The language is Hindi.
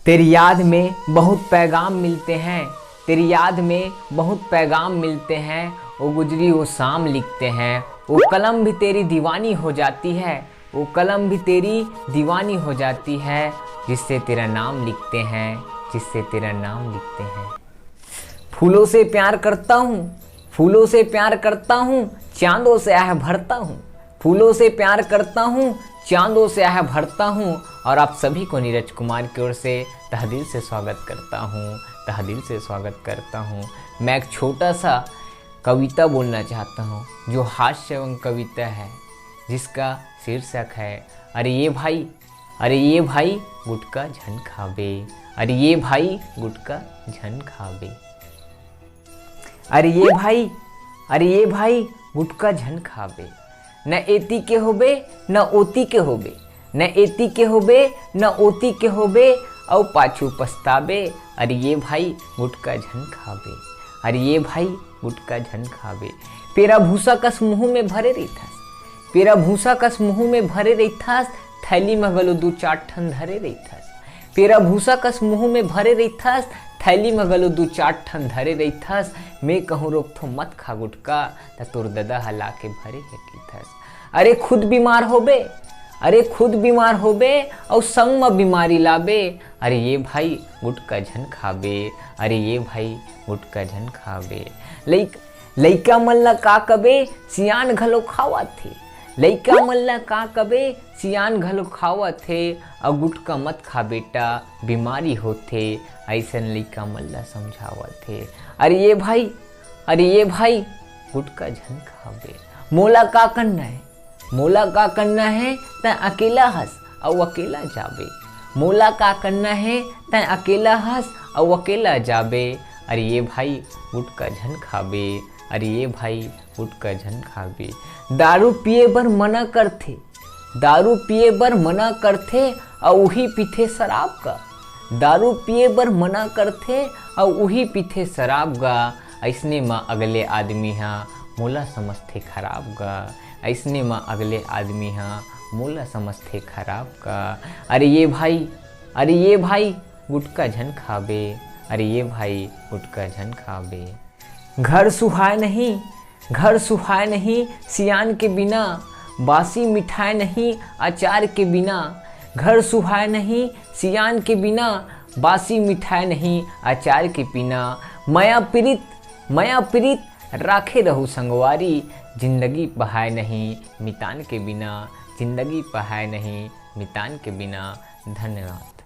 तेरी याद में बहुत पैगाम मिलते हैं, तेरी याद में बहुत पैगाम मिलते हैं। वो गुजरी वो शाम लिखते हैं, वो कलम भी तेरी दीवानी हो जाती है, वो कलम भी तेरी दीवानी हो जाती है। जिससे तेरा नाम लिखते हैं, जिससे तेरा नाम लिखते हैं। फूलों से प्यार करता हूँ, फूलों से प्यार करता हूँ, चांदों से आह भरता हूँ। फूलों से प्यार करता हूँ, चांदों से आह भरता हूँ। और आप सभी को नीरज कुमार की ओर से तहे से स्वागत करता हूँ, तहे से स्वागत करता हूँ। मैं एक छोटा सा कविता बोलना चाहता हूँ जो हास्य एवं कविता है, जिसका शीर्षक है अरे ये भाई, अरे ये भाई गुटका झन खाबे, अरे ये भाई गुटका झन खाबे। अरे ये भाई, अरे ये भाई गुटका झन खाबे। न एती के होबे न ओती के होबे, न एती के होबे न ओती के होबे, औ पाछू पछताबे। अरे ये भाई गुटका झन खाबे, अरे ये भाई गुटका झन खाबे। पेरा भूसा कस मुँह में भरे रहीथास, पेरा भूसा कस मुँह में भरे रहीथास, थैली में गलो दू चार ठन धरे रहीथास। पेरा भूसा कस मुँह में भरे रहीथास, थैली में गलो दू चार ठन धरे रहीथास। मैं कहूँ रोक थो मत खा गुटका, त तोर ददा हला के भरे रखीथास। अरे खुद बीमार होबे, अरे खुद बीमार होबे और संग में बीमारी लाबे। अरे ये भाई गुटका झन खाबे, अरे ये भाई गुटका झन खाबे। लइका मन ला का कबे सियान घलो खावत थे, लइका मन ला का कबे सियान घलो खावत थे। और गुटका मत खा बेटा बीमारी होथे, ऐसन लइका मन ला समझावत थे। अरे ये भाई, अरे ये भाई गुटका झन खाबे। मोला का करना है, मोला का करना है तै अकेला हंस और अकेला जाबे। मोला का करना है तै अकेला हंस और अकेला जाबे। अरे ये भाई गुटका झन खाबे, अरे ये भाई गुटका झन खाबे। दारू पिए बर मना करथे, दारू पिए बर मना करथे और वही पीथे शराब का। दारू पिए बर मना करथे और वही पीथे शराब गा। ऐसने में अगले आदमी हा मोला समझथे खराब गा, ऐसने में अगले आदमी हा मोला समझथे खराब का। अरे ये भाई, अरे ये भाई गुटका झन खाबे, अरे ये भाई गुटका झन खाबे। घर सुहाय नहीं, घर सुहाय नहीं सियान के बिना, बासी मिठाई नहीं अचार के बिना। घर सुहाय नहीं सियान के बिना, बासी मिठाई नहीं अचार के बिना। माया प्रीत, माया प्रीत राखे रहू संगवारी, जिंदगी बहाय नहीं मितान के बिना, जिंदगी बहाय नहीं मितान के बिना। धन्यवाद।